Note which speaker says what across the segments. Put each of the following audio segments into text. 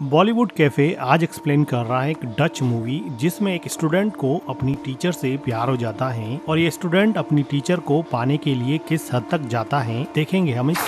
Speaker 1: Bollywood cafe आज explain कर रहा है एक डच मूवी जिसमें एक स्टूडेंट को अपनी टीचर से प्यार हो जाता है और ये स्टूडेंट अपनी टीचर को पाने के लिए किस हद तक जाता है देखेंगे हम इस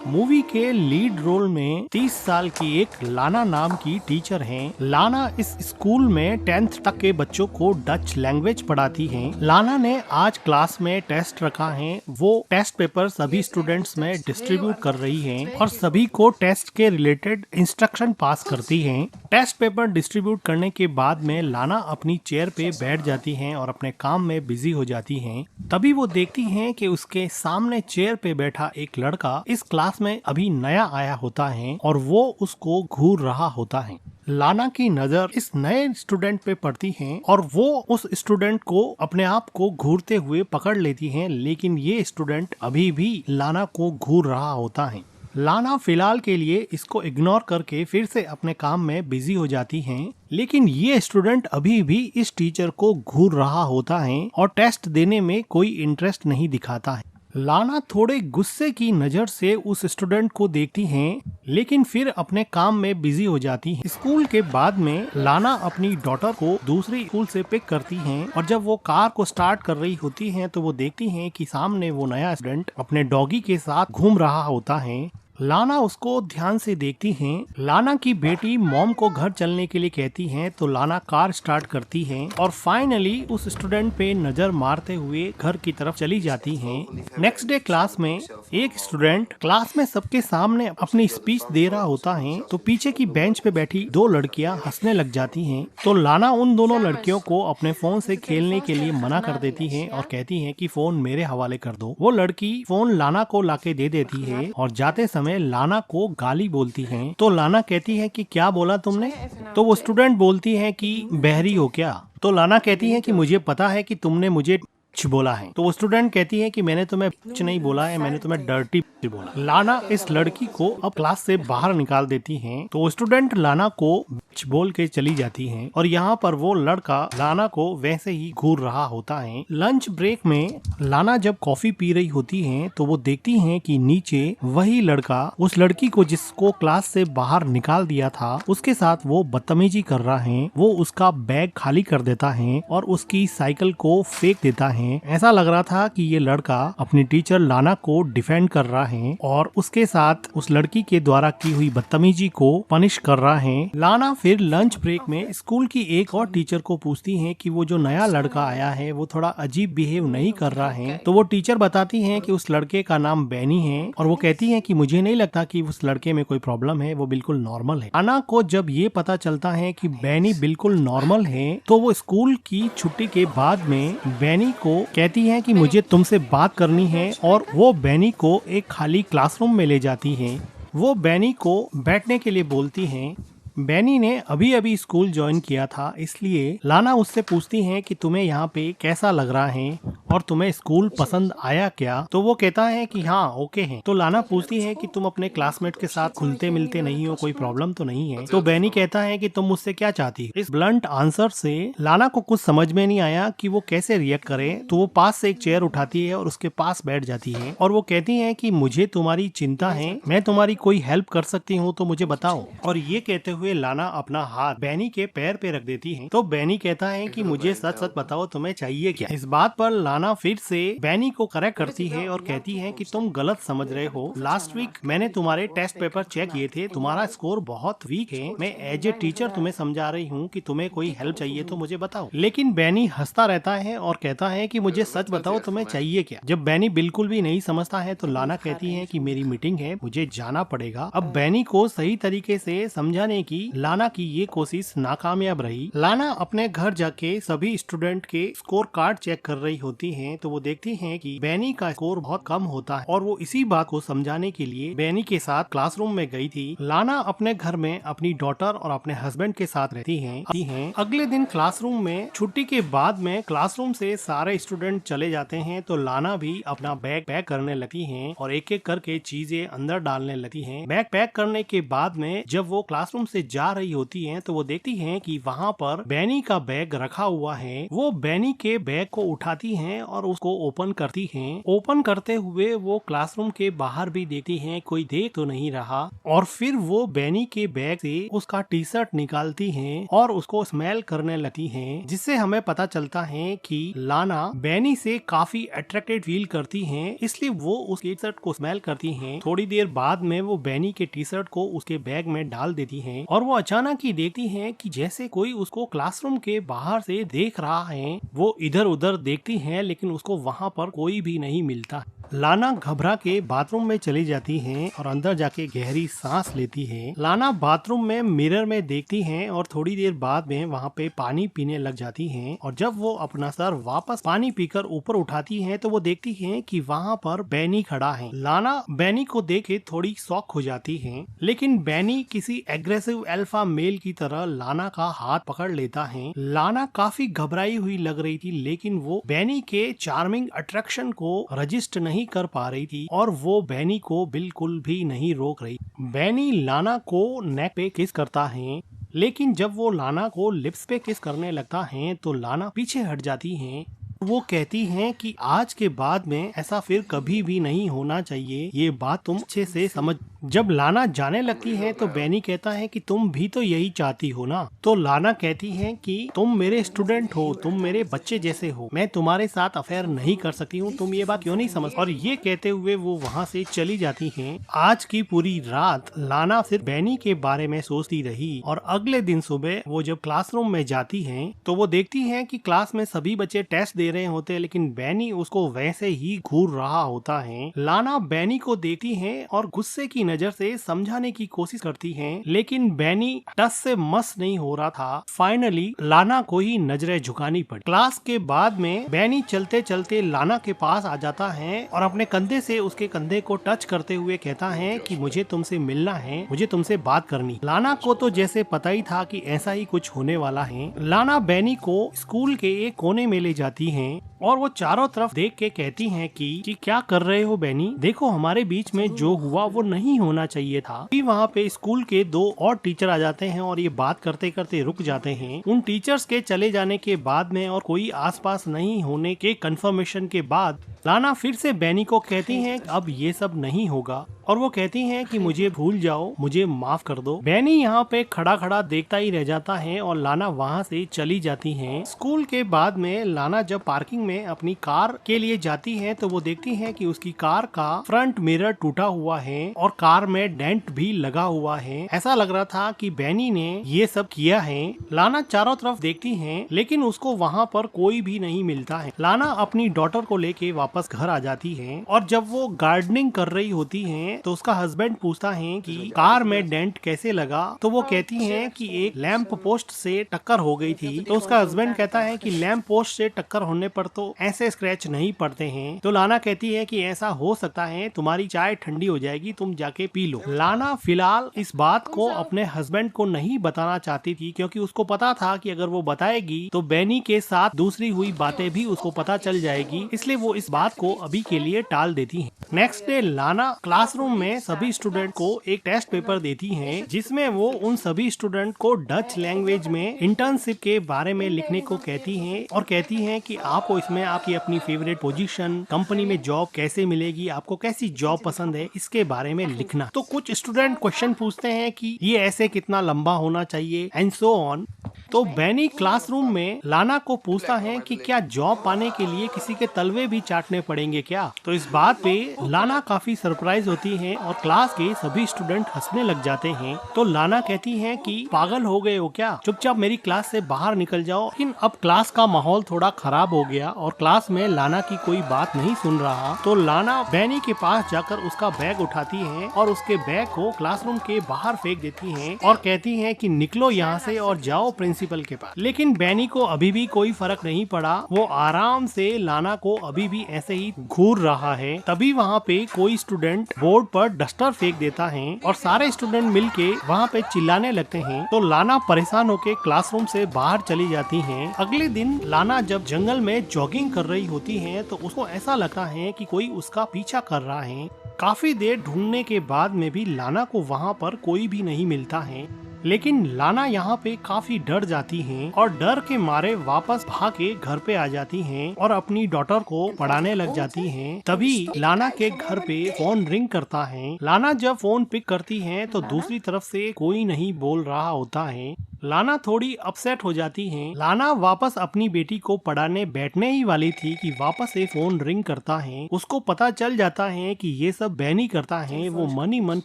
Speaker 1: मूवी के लीड रोल में 30 साल की एक लाना नाम की टीचर हैं। लाना इस स्कूल में 10th तक के बच्चों को डच लैंग्वेज पढ़ाती हैं। लाना ने आज क्लास में टेस्ट रखा है, वो टेस्ट पेपर सभी स्टूडेंट्स में डिस्ट्रीब्यूट कर रही है और सभी को टेस्ट के रिलेटेड इंस्ट्रक्शन पास करती हैं। टेस्ट पेपर डिस्ट्रीब्यूट करने के बाद में लाना अपनी चेयर पे बैठ जाती हैं और अपने काम में बिजी हो जाती हैं। तभी वो देखती हैं कि उसके सामने चेयर पे बैठा एक लड़का इस क्लास में अभी नया आया होता है और वो उसको घूर रहा होता है। लाना की नजर इस नए स्टूडेंट पे पड़ती है और वो उस स्टूडेंट को अपने आप को घूरते हुए पकड़ लेती है, लेकिन ये स्टूडेंट अभी भी लाना को घूर रहा होता है। लाना फिलहाल के लिए इसको इग्नोर करके फिर से अपने काम में बिजी हो जाती हैं, लेकिन ये स्टूडेंट अभी भी इस टीचर को घूर रहा होता है और टेस्ट देने में कोई इंटरेस्ट नहीं दिखाता है। लाना थोड़े गुस्से की नजर से उस स्टूडेंट को देखती हैं, लेकिन फिर अपने काम में बिजी हो जाती हैं। स्कूल के बाद में लाना अपनी डॉटर को दूसरी स्कूल से पिक करती हैं और जब वो कार को स्टार्ट कर रही होती हैं तो वो देखती हैं कि सामने वो नया स्टूडेंट अपने डॉगी के साथ घूम रहा होता है। लाना उसको ध्यान से देखती हैं। लाना की बेटी मॉम को घर चलने के लिए कहती हैं तो लाना कार स्टार्ट करती है और फाइनली उस स्टूडेंट पे नजर मारते हुए घर की तरफ चली जाती हैं। नेक्स्ट डे क्लास में एक स्टूडेंट क्लास में सबके सामने अपनी स्पीच दे रहा होता है तो पीछे की बेंच पे बैठी दो लड़कियां हंसने लग जाती हैं। तो लाना उन दोनों लड़कियों को अपने फोन से खेलने के लिए मना कर देती है और कहती है कि फोन मेरे हवाले कर दो। वो लड़की फोन लाना को लाके दे देती है और जाते समय लाना को गाली बोलती हैं। तो लाना कहती है कि क्या बोला तुमने? तो वो स्टूडेंट बोलती है कि बहरी हो क्या? तो लाना कहती है कि मुझे पता है कि तुमने मुझे बोला है। तो वो स्टूडेंट कहती है कि मैंने तुम्हें कुछ नहीं बोला है, मैंने तुम्हें डर्टी बोला। लाना इस लड़की को अब क्लास से बाहर निकाल देती हैं। तो स्टूडेंट लाना को बोल के चली जाती हैं और यहाँ पर वो लड़का लाना को वैसे ही घूर रहा होता है। लंच ब्रेक में लाना जब कॉफी पी रही होती हैं तो वो देखती हैं कि नीचे वही लड़का उस लड़की को जिसको क्लास से बाहर निकाल दिया था उसके साथ वो बदतमीजी कर रहा है। वो उसका बैग खाली कर देता है और उसकी साइकिल को फेंक देता है। ऐसा लग रहा था कि ये लड़का अपनी टीचर लाना को डिफेंड कर रहा है और उसके साथ उस लड़की के द्वारा की हुई बदतमीजी को पनिश कर रहा है। लाना फिर लंच ब्रेक में स्कूल की एक और टीचर को पूछती है कि वो जो नया लड़का आया है वो थोड़ा अजीब बिहेव नहीं कर रहा है। तो वो टीचर बताती है कि उस लड़के का नाम बैनी है और वो कहती है कि मुझे नहीं लगता कि उस लड़के में कोई प्रॉब्लम है, वो बिल्कुल नॉर्मल है। लाना को जब ये पता चलता है कि बैनी बिल्कुल नॉर्मल है तो वो स्कूल की छुट्टी के बाद में बैनी को कहती है कि मुझे तुमसे बात करनी है और वो बैनी को एक खाली क्लासरूम में ले जाती है। वो बैनी को बैठने के लिए बोलती है। बैनी ने अभी अभी स्कूल ज्वाइन किया था, इसलिए लाना उससे पूछती है कि तुम्हें यहाँ पे कैसा लग रहा है और तुम्हें स्कूल पसंद आया क्या? तो वो कहता है कि हाँ ओके है। तो लाना पूछती है कि तुम अपने क्लासमेट के साथ खुलते मिलते नहीं हो, कोई प्रॉब्लम तो नहीं है? तो बैनी कहता है कि तुम मुझसे क्या चाहती हो? इस ब्लंट आंसर से लाना को कुछ समझ में नहीं आया कि वो कैसे रिएक्ट करे। तो वो पास से एक चेयर उठाती है और उसके पास बैठ जाती है और वो कहती है कि मुझे तुम्हारी चिंता है, मैं तुम्हारी कोई हेल्प कर सकती हूँ तो मुझे बताओ। और ये कहते हुए लाना अपना हाथ बैनी के पैर पे रख देती है। तो बैनी कहता है कि मुझे सच सच बताओ तुम्हें चाहिए क्या? इस बात पर लाना फिर से बैनी को करेक्ट करती है और कहती है कि तुम गलत समझ रहे हो। लास्ट वीक मैंने तुम्हारे टेस्ट पेपर चेक किए थे, तुम्हारा स्कोर बहुत वीक है। मैं एज ए टीचर तुम्हें समझा रही हूँ कि तुम्हें कोई हेल्प चाहिए तो मुझे बताओ। लेकिन बैनी हंसता रहता है और कहता है कि मुझे सच बताओ तुम्हें चाहिए क्या? जब बैनी बिल्कुल भी नहीं समझता है तो लाना कहती है कि मेरी मीटिंग है, मुझे जाना पड़ेगा। अब बैनी को सही तरीके से समझाने की लाना की ये कोशिश नाकामयाब रही। लाना अपने घर जाके सभी स्टूडेंट के स्कोर कार्ड चेक कर रही होती हैं तो वो देखती हैं कि बैनी का स्कोर बहुत कम होता है और वो इसी बात को समझाने के लिए बैनी के साथ क्लासरूम में गई थी। लाना अपने घर में अपनी डॉटर और अपने हस्बैंड के साथ रहती हैं। अगले दिन क्लासरूम में छुट्टी के बाद में क्लासरूम से सारे स्टूडेंट चले जाते हैं तो लाना भी अपना बैग पैक करने लगती है और एक एक करके चीजें अंदर डालने लगती है। बैग पैक करने के बाद में जब वो क्लासरूम से जा रही होती हैं तो वो देखती हैं कि वहाँ पर बैनी का बैग रखा हुआ है। वो बैनी के बैग को उठाती हैं और उसको ओपन करती हैं। ओपन करते हुए वो क्लासरूम के बाहर भी देखती हैं, कोई देख तो नहीं रहा। और फिर वो बैनी के बैग से उसका टी शर्ट निकालती हैं और उसको स्मेल करने लगती हैं, जिससे हमें पता चलता है कि लाना बैनी से काफी अट्रैक्टेड फील करती हैं, इसलिए वो उस टी शर्ट को स्मेल करती हैं। थोड़ी देर बाद में वो बैनी के टी शर्ट को उसके बैग में डाल देती हैं और वो अचानक ही देखती हैं कि जैसे कोई उसको क्लासरूम के बाहर से देख रहा है। वो इधर उधर देखती हैं लेकिन उसको वहाँ पर कोई भी नहीं मिलता। लाना घबरा के बाथरूम में चली जाती हैं और अंदर जाके गहरी सांस लेती है। लाना बाथरूम में मिरर में देखती हैं और थोड़ी देर बाद में वहाँ पे पानी पीने लग जाती हैं। और जब वो अपना सर वापस पानी पीकर ऊपर उठाती हैं तो वो देखती हैं कि वहाँ पर बैनी खड़ा है। लाना बैनी को देख के थोड़ी शॉक हो जाती है, लेकिन बैनी किसी एग्रेसिव अल्फा मेल की तरह लाना का हाथ पकड़ लेता है। लाना काफी घबराई हुई लग रही थी, लेकिन वो बैनी के चार्मिंग अट्रैक्शन को रजिस्ट नहीं कर पा रही थी और वो बैनी को बिल्कुल भी नहीं रोक रही। बैनी लाना को नेक पे किस करता है, लेकिन जब वो लाना को लिप्स पे किस करने लगता है तो लाना पीछे हट जाती है। वो कहती हैं कि आज के बाद में ऐसा फिर कभी भी नहीं होना चाहिए, ये बात तुम अच्छे से समझ। जब लाना जाने लगती है तो बैनी कहता है कि तुम भी तो यही चाहती हो ना। तो लाना कहती है कि तुम मेरे स्टूडेंट हो, तुम मेरे बच्चे जैसे हो, मैं तुम्हारे साथ अफेयर नहीं कर सकती हूँ, तुम ये बात क्यों नहीं समझ। और ये कहते हुए वो वहाँ से चली जाती हैं। आज की पूरी रात लाना सिर्फ बैनी के बारे में सोचती रही और अगले दिन सुबह वो जब क्लासरूम में जाती है तो वो देखती है कि क्लास में सभी बच्चे टेस्ट दे रहे होते हैं, लेकिन बैनी उसको वैसे ही घूर रहा होता है। लाना बैनी को देखती है और गुस्से की नजर से समझाने की कोशिश करती है, लेकिन बैनी टस से मस नहीं हो रहा था। फाइनली लाना को ही नजरें झुकानी पड़ी। क्लास के बाद में बैनी चलते चलते लाना के पास आ जाता है और अपने कंधे से उसके कंधे को टच करते हुए कहता है कि मुझे तुमसे मिलना है, मुझे तुमसे बात करनी। लाना को तो जैसे पता ही था कि ऐसा ही कुछ होने वाला है। लाना बैनी को स्कूल के एक कोने में ले जाती है और वो चारों तरफ देख के कहती हैं कि क्या कर रहे हो बैनी, देखो हमारे बीच में जो हुआ वो नहीं होना चाहिए था। फिर वहाँ पे स्कूल के 2 और टीचर आ जाते हैं और ये बात करते करते रुक जाते हैं। उन टीचर्स के चले जाने के बाद में और कोई आसपास नहीं होने के कंफर्मेशन के बाद लाना फिर से बैनी को कहती हैं अब ये सब नहीं होगा और वो कहती हैं कि मुझे भूल जाओ, मुझे माफ कर दो। बैनी यहाँ पे खड़ा खड़ा देखता ही रह जाता है और लाना वहाँ से चली जाती है। स्कूल के बाद में लाना जब पार्किंग में अपनी कार के लिए जाती है तो वो देखती है कि उसकी कार का फ्रंट मिरर टूटा हुआ है और कार में डेंट भी लगा हुआ है। ऐसा लग रहा था कि बैनी ने ये सब किया है। लाना चारों तरफ देखती है लेकिन उसको वहाँ पर कोई भी नहीं मिलता है। लाना अपनी डॉटर को लेके वापस घर आ जाती है और जब वो गार्डनिंग कर रही होती है तो उसका हस्बैंड पूछता है कि कार में डेंट कैसे लगा, तो वो कहती है कि एक लैंप पोस्ट से टक्कर हो गई थी। तो उसका हस्बैंड कहता है कि लैंप पोस्ट से टक्कर होने पर तो ऐसे स्क्रैच नहीं पड़ते हैं। तो लाना कहती है कि ऐसा हो सकता है, तुम्हारी चाय ठंडी हो जाएगी, तुम जाके पी लो। लाना फिलहाल इस बात को अपने हस्बैंड को नहीं बताना चाहती थी क्योंकि उसको पता था कि अगर वो बताएगी तो बैनी के साथ दूसरी हुई बातें भी उसको पता चल जाएगी, इसलिए वो इस बात को अभी के लिए टाल देती है। नेक्स्ट डे लाना क्लासरूम में सभी स्टूडेंट को एक टेस्ट पेपर देती हैं, जिसमें वो उन सभी स्टूडेंट को डच लैंग्वेज में इंटर्नशिप के बारे में लिखने को कहती हैं और कहती हैं कि आपको इसमें आपकी अपनी फेवरेट पोजीशन, कंपनी में जॉब कैसे मिलेगी, आपको कैसी जॉब पसंद है, इसके बारे में लिखना। तो कुछ स्टूडेंट क्वेश्चन पूछते हैं कि ये ऐसे कितना लंबा होना चाहिए एंड सो ऑन। तो बैनी क्लासरूम में लाना को पूछता है कि क्या जॉब पाने के लिए किसी के तलवे भी चाटने पड़ेंगे क्या। तो इस बात पे लाना काफी सरप्राइज होती है और क्लास के सभी स्टूडेंट हंसने लग जाते हैं। तो लाना कहती है कि पागल हो गए हो क्या, चुपचाप मेरी क्लास से बाहर निकल जाओ। लेकिन अब क्लास का माहौल थोड़ा खराब हो गया और क्लास में लाना की कोई बात नहीं सुन रहा। तो लाना बैनी के पास जाकर उसका बैग उठाती है और उसके बैग को क्लासरूम के बाहर फेंक देती है और कहती है कि निकलो यहाँ से और जाओ प्रिंसिपल के पास। लेकिन बैनी को अभी भी कोई फर्क नहीं पड़ा, वो आराम से लाना को अभी भी ऐसे ही घूर रहा है। तभी वहाँ पे कोई स्टूडेंट बोर्ड पर डस्टर फेंक देता है और सारे स्टूडेंट मिलके वहाँ पे चिल्लाने लगते हैं। तो लाना परेशान होके क्लासरूम से बाहर चली जाती है। अगले दिन लाना जब जंगल में जॉगिंग कर रही होती है तो उसको ऐसा लगता है कि कोई उसका पीछा कर रहा है। काफी देर ढूंढने के बाद में भी लाना को वहाँ पर कोई भी नहीं मिलता है। लेकिन लाना यहाँ पे काफी डर जाती हैं और डर के मारे वापस भाग के घर पे आ जाती हैं और अपनी डॉटर को पढ़ाने लग जाती हैं। तभी लाना के घर पे फोन रिंग करता है। लाना जब फोन पिक करती है तो दूसरी तरफ से कोई नहीं बोल रहा होता है। लाना थोड़ी अपसेट हो जाती है। लाना वापस अपनी बेटी को पढ़ाने बैठने ही वाली थी कि वापस से फोन रिंग करता है। उसको पता चल जाता है कि ये सब बैनी करता है। वो मन ही मन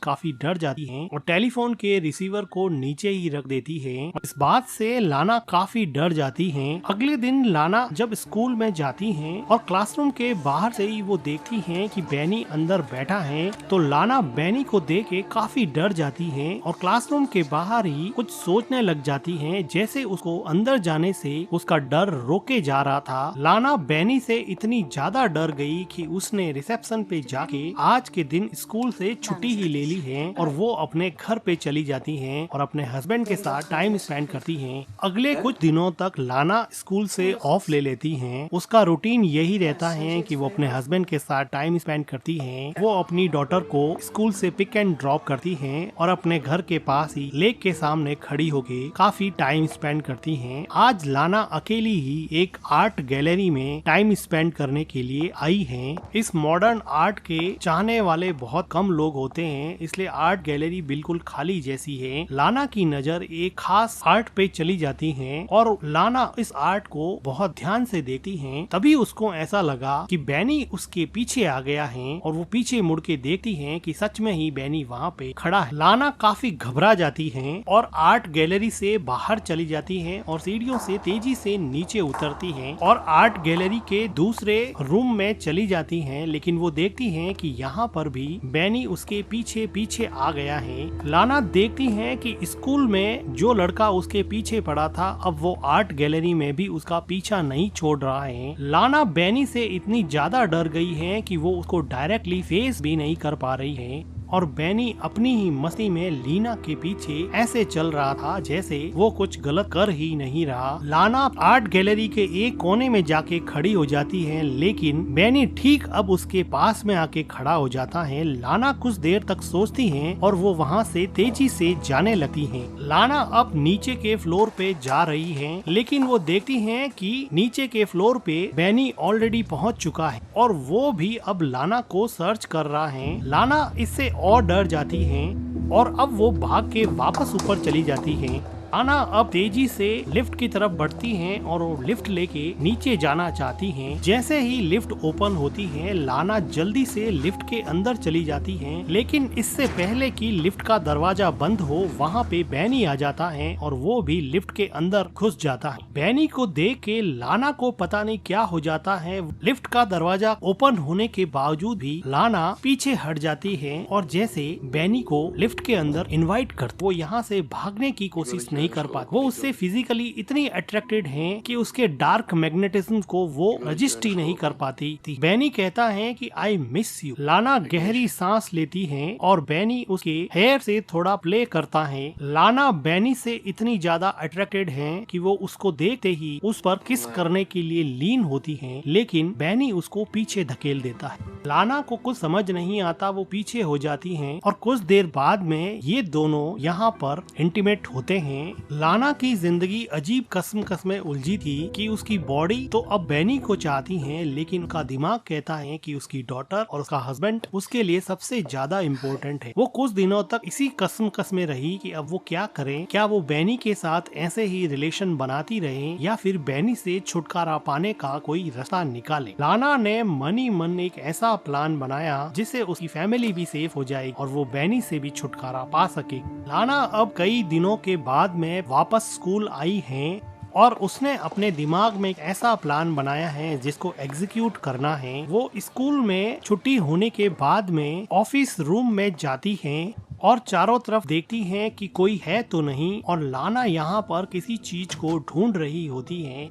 Speaker 1: काफी डर जाती है और टेलीफोन के रिसीवर को नीचे ही रख देती है। इस बात से लाना काफी डर जाती है। अगले दिन लाना जब स्कूल में जाती है और क्लासरूम के बाहर से ही वो देखती है कि बैनी अंदर बैठा है, तो लाना बैनी को देख के काफी डर जाती है और क्लासरूम के बाहर ही कुछ सोचने लग जाती है, जैसे उसको अंदर जाने से उसका डर रोके जा रहा था। लाना बैनी से इतनी ज्यादा डर गई कि उसने रिसेप्शन पे जाके आज के दिन स्कूल से छुट्टी ही ले ली है और वो अपने घर पे चली जाती है और अपने हस्बैंड के साथ टाइम स्पेंड करती है। अगले कुछ दिनों तक लाना स्कूल से ऑफ ले लेती है। उसका रूटीन यही रहता है कि वो अपने हस्बैंड के साथ टाइम स्पेंड करती है। वो अपनी डॉटर को स्कूल से पिक एंड ड्रॉप करती है और अपने घर के पास ही लेक के सामने खड़ी होके काफी टाइम स्पेंड करती हैं। आज लाना अकेली ही एक आर्ट गैलरी में टाइम स्पेंड करने के लिए आई है। इस मॉडर्न आर्ट के चाहने वाले बहुत कम लोग होते हैं, इसलिए आर्ट गैलरी बिल्कुल खाली जैसी है। लाना की नजर एक खास आर्ट पे चली जाती है और लाना इस आर्ट को बहुत ध्यान से देखती है। तभी उसको ऐसा लगा कि बैनी उसके पीछे आ गया है और वो पीछे मुड़ के देखती है कि सच में ही बैनी वहाँ पे खड़ा है। लाना काफी घबरा जाती है और आर्ट गैलरी से बाहर चली जाती है और सीढ़ियों से तेजी से नीचे उतरती है और आर्ट गैलरी के दूसरे रूम में चली जाती है। लेकिन वो देखती है कि यहाँ पर भी बैनी उसके पीछे पीछे आ गया है। लाना देखती है कि स्कूल में जो लड़का उसके पीछे पड़ा था, अब वो आर्ट गैलरी में भी उसका पीछा नहीं छोड़ रहा है। लाना बैनी से इतनी ज्यादा डर गई है कि वो उसको डायरेक्टली फेस भी नहीं कर पा रही है और बैनी अपनी ही मस्ती में लीना के पीछे ऐसे चल रहा था जैसे वो कुछ गलत कर ही नहीं रहा। लाना आर्ट गैलरी के एक कोने में जाके खड़ी हो जाती है, लेकिन बैनी ठीक अब उसके पास में आके खड़ा हो जाता है। लाना कुछ देर तक सोचती है और वो वहाँ से तेजी से जाने लगती है। लाना अब नीचे के फ्लोर पे जा रही है, लेकिन वो देखती है कि नीचे के फ्लोर पे बैनी ऑलरेडी पहुँच चुका है और वो भी अब लाना को सर्च कर रहा है। लाना इससे और डर जाती हैं और अब वो भाग के वापस ऊपर चली जाती हैं। लाना अब तेजी से लिफ्ट की तरफ बढ़ती हैं और वो लिफ्ट लेके नीचे जाना चाहती हैं। जैसे ही लिफ्ट ओपन होती है, लाना जल्दी से लिफ्ट के अंदर चली जाती है, लेकिन इससे पहले कि लिफ्ट का दरवाजा बंद हो, वहाँ पे बैनी आ जाता है और वो भी लिफ्ट के अंदर घुस जाता है। बैनी को देख के लाना को पता नहीं क्या हो जाता है। लिफ्ट का दरवाजा ओपन होने के बावजूद भी लाना पीछे हट जाती है और जैसे बैनी को लिफ्ट के अंदर इनवाइट करती, वो यहाँ से भागने की कोशिश नहीं कर पाती। वो उससे फिजिकली इतनी अट्रैक्टेड हैं कि उसके डार्क मैग्नेटिज्म को वो रजिस्ट ही नहीं कर पाती थी। बैनी कहता है कि आई मिस यू। लाना गहरी सांस लेती है और बैनी उसके हेयर से थोड़ा प्ले करता है। लाना बैनी से इतनी ज्यादा अट्रैक्टेड है कि वो उसको देखते ही उस पर किस करने के लिए लीन होती है, लेकिन बैनी उसको पीछे धकेल देता है। लाना को कुछ समझ नहीं आता, वो पीछे हो जाती हैं और कुछ देर बाद में ये दोनों यहाँ पर इंटीमेट होते हैं। लाना की जिंदगी अजीब कस्म में उलझी थी कि उसकी बॉडी तो अब बैनी को चाहती है, लेकिन उसका दिमाग कहता है कि उसकी डॉटर और उसका हस्बैंड उसके लिए सबसे ज्यादा इम्पोर्टेंट है। वो कुछ दिनों तक इसी कस्म में रही कि अब वो क्या करे। क्या वो बैनी के साथ ऐसे ही रिलेशन बनाती रहे या फिर बैनी से छुटकारा पाने का कोई रास्ता निकाले। लाना ने मन ही मन एक ऐसा प्लान बनाया जिससे उसकी फैमिली भी सेफ हो जाएगी और वो बैनी से भी छुटकारा पा सके। लाना अब कई दिनों के बाद में वापस स्कूल आई है और उसने अपने दिमाग में एक ऐसा प्लान बनाया है जिसको एग्जीक्यूट करना है। वो स्कूल में छुट्टी होने के बाद में ऑफिस रूम में जाती हैं और चारों तरफ देखती हैं कि कोई है तो नहीं, और लाना यहाँ पर किसी चीज को ढूंढ रही होती है।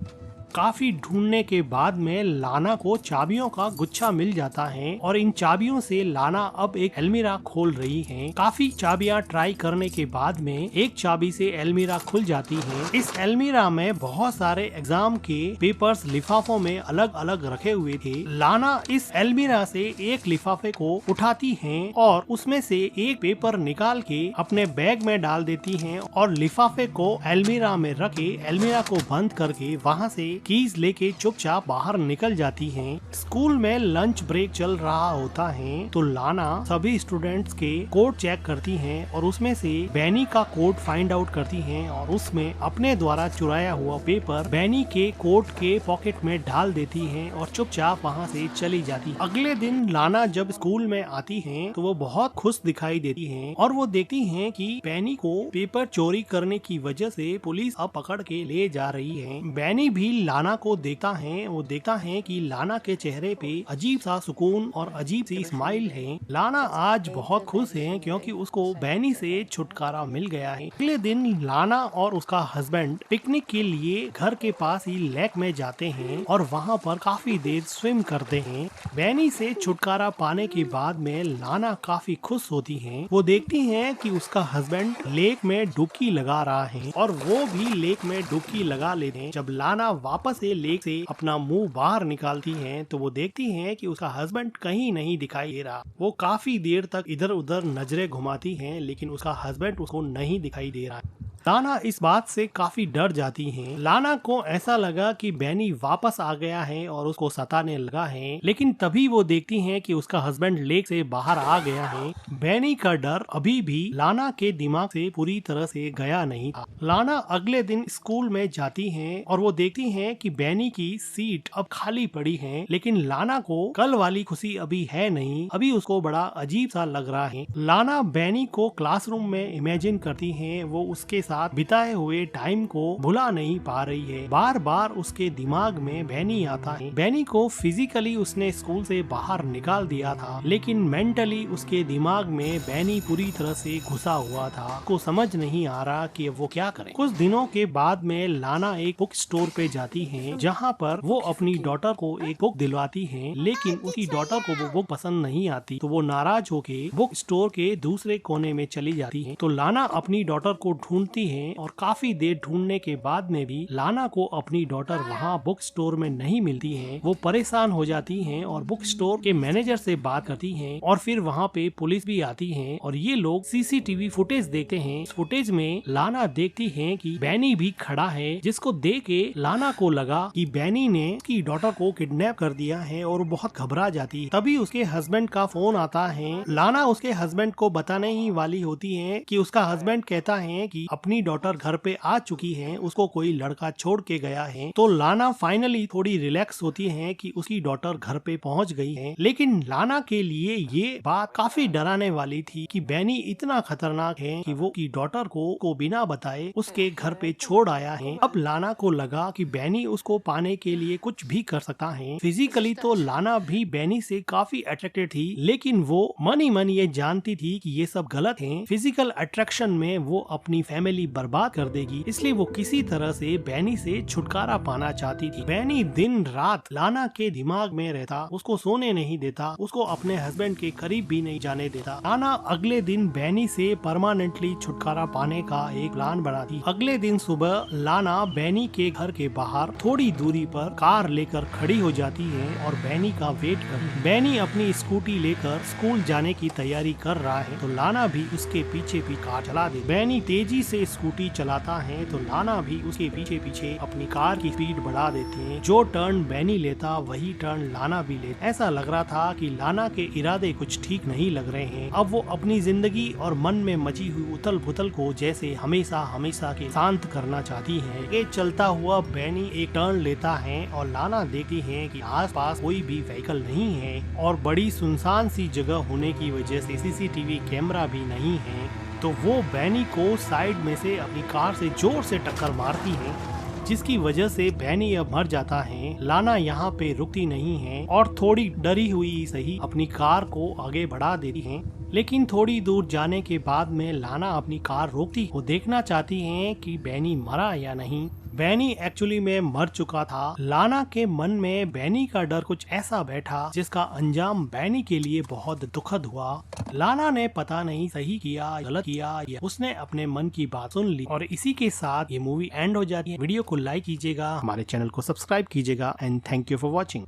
Speaker 1: काफी ढूंढने के बाद में लाना को चाबियों का गुच्छा मिल जाता है और इन चाबियों से लाना अब एक अलमीरा खोल रही है। काफी चाबियां ट्राई करने के बाद में एक चाबी से अलमीरा खुल जाती है। इस अलमीरा में बहुत सारे एग्जाम के पेपर्स लिफाफों में अलग अलग रखे हुए थे। लाना इस अलमीरा से एक लिफाफे को उठाती है और उसमें से एक पेपर निकाल के अपने बैग में डाल देती है और लिफाफे को अलमीरा में रखे अलमीरा को बंद करके वहाँ से कीज लेके चुपचाप बाहर निकल जाती है। स्कूल में लंच ब्रेक चल रहा होता है तो लाना सभी स्टूडेंट्स के कोड चेक करती है और उसमें से बैनी का कोड फाइंड आउट करती है और उसमें अपने द्वारा चुराया हुआ पेपर बैनी के कोट के पॉकेट में डाल देती है और चुपचाप वहाँ से चली जाती है। अगले दिन लाना जब स्कूल में आती है तो वो बहुत खुश दिखाई देती है और वो देखती है कि बैनी को पेपर चोरी करने की वजह से पुलिस अब पकड़ के ले जा रही है। बैनी भी लाना को देखता है, वो देखता है कि लाना के चेहरे पे अजीब सा सुकून और अजीब सी स्माइल है। लाना आज बहुत खुश है क्योंकि उसको बैनी से छुटकारा मिल गया है। अगले दिन लाना और उसका हस्बैंड पिकनिक के लिए घर के पास ही लेक में जाते हैं और वहाँ पर काफी देर स्विम करते हैं। बैनी से छुटकारा पाने के बाद में लाना काफी खुश होती है। वो देखती है कि उसका हस्बैंड लेक में डुबकी लगा रहा है और वो भी लेक में डुबकी लगा लेते हैं। जब लाना वापस से लेक से अपना मुंह बाहर निकालती है तो वो देखती है कि उसका हस्बैंड कहीं नहीं दिखाई दे रहा। वो काफी देर तक इधर उधर नजरें घुमाती है लेकिन उसका हस्बैंड उसको नहीं दिखाई दे रहा। लाना इस बात से काफी डर जाती है। लाना को ऐसा लगा कि बैनी वापस आ गया है और उसको सताने लगा है, लेकिन तभी वो देखती है कि उसका हस्बैंड लेक से बाहर आ गया है। बैनी का डर अभी भी लाना के दिमाग से पूरी तरह से गया नहीं था। लाना अगले दिन स्कूल में जाती है और वो देखती है कि बैनी की सीट अब खाली पड़ी है, लेकिन लाना को कल वाली खुशी अभी है नहीं। अभी उसको बड़ा अजीब सा लग रहा है। लाना बैनी को क्लासरूम में इमेजिन करती है, वो उसके साथ बिताए हुए टाइम को भुला नहीं पा रही है। बार बार उसके दिमाग में बैनी आता है। बैनी को फिजिकली उसने स्कूल से बाहर निकाल दिया था, लेकिन मेंटली उसके दिमाग में बैनी पूरी तरह से घुसा हुआ था। को समझ नहीं आ रहा कि वो क्या करे। कुछ दिनों के बाद में लाना एक बुक स्टोर पे जाती है जहाँ पर वो अपनी डॉटर को एक बुक दिलवाती है, लेकिन उसकी डॉटर को वो बुक पसंद नहीं आती तो वो नाराज होके बुक स्टोर के दूसरे कोने में चली जाती है। तो लाना अपनी डॉटर को ढूंढती है और काफी देर ढूंढने के बाद में भी लाना को अपनी डॉटर वहाँ बुक स्टोर में नहीं मिलती है। वो परेशान हो जाती हैं और बुक स्टोर के मैनेजर से बात करती हैं और फिर वहाँ पे पुलिस भी आती है और ये लोग सीसीटीवी फुटेज देखते हैं। इस फुटेज में लाना देखती है कि बैनी भी खड़ा है, जिसको देख के लाना को लगा कि बैनी ने उसकी डॉटर को किडनैप कर दिया है और बहुत घबरा जाती है। तभी उसके हस्बैंड का फोन आता है। लाना उसके हस्बैंड को बताने ही वाली होती है कि उसका हस्बैंड कहता है कि अपनी डॉटर घर पे आ चुकी है, उसको कोई लड़का छोड़ के गया है। तो लाना फाइनली थोड़ी रिलैक्स होती है कि उसकी डॉटर घर पे पहुंच गई है, लेकिन लाना के लिए ये बात काफी डराने वाली थी कि बैनी इतना खतरनाक है कि वो की डॉटर को बिना बताए उसके घर पे छोड़ आया है। अब लाना को लगा कि बैनी उसको पाने के लिए कुछ भी कर सकता है। फिजिकली तो लाना भी बैनी से काफी अट्रैक्टेड थी, लेकिन वो मन ही मन ये जानती थी कि ये सब गलत है। फिजिकल अट्रैक्शन में वो अपनी फैमिली बर्बाद कर देगी, इसलिए वो किसी तरह से बैनी से छुटकारा पाना चाहती थी। बैनी दिन रात लाना के दिमाग में रहता, उसको सोने नहीं देता, उसको अपने हस्बैंड के करीब भी नहीं जाने देता। लाना अगले दिन बैनी से परमानेंटली छुटकारा पाने का एक प्लान बनाती। अगले दिन सुबह लाना बैनी के घर के बाहर थोड़ी दूरी पर कार लेकर खड़ी हो जाती है और बैनी का वेट कर। बैनी अपनी स्कूटी लेकर स्कूल जाने की तैयारी कर रहा है तो लाना भी उसके पीछे कार चला दे। बैनी तेजी से स्कूटी चलाता है तो लाना भी उसके पीछे पीछे अपनी कार की स्पीड बढ़ा देती है। जो टर्न बैनी लेता वही टर्न लाना भी लेता। ऐसा लग रहा था कि लाना के इरादे कुछ ठीक नहीं लग रहे हैं। अब वो अपनी जिंदगी और मन में मची हुई उथल पुथल को जैसे हमेशा हमेशा के शांत करना चाहती है। ये चलता हुआ बैनी एक टर्न लेता है और लाना देखती है कि आसपास कोई भी व्हीकल नहीं है और बड़ी सुनसान सी जगह होने की वजह से सीसीटीवी कैमरा भी नहीं है। तो वो बैनी को साइड में से अपनी कार से जोर से टक्कर मारती है, जिसकी वजह से बैनी अब मर जाता है। लाना यहाँ पे रुकती नहीं है और थोड़ी डरी हुई सही अपनी कार को आगे बढ़ा देती है, लेकिन थोड़ी दूर जाने के बाद में लाना अपनी कार रोकती। वो देखना चाहती है कि बैनी मरा या नहीं। बैनी एक्चुअली में मर चुका था। लाना के मन में बैनी का डर कुछ ऐसा बैठा जिसका अंजाम बैनी के लिए बहुत दुखद हुआ। लाना ने पता नहीं सही किया गलत किया, या उसने अपने मन की बात सुन ली। और इसी के साथ ये मूवी एंड हो जाती है। वीडियो को लाइक कीजिएगा, हमारे चैनल को सब्सक्राइब कीजिएगा and thank you for watching.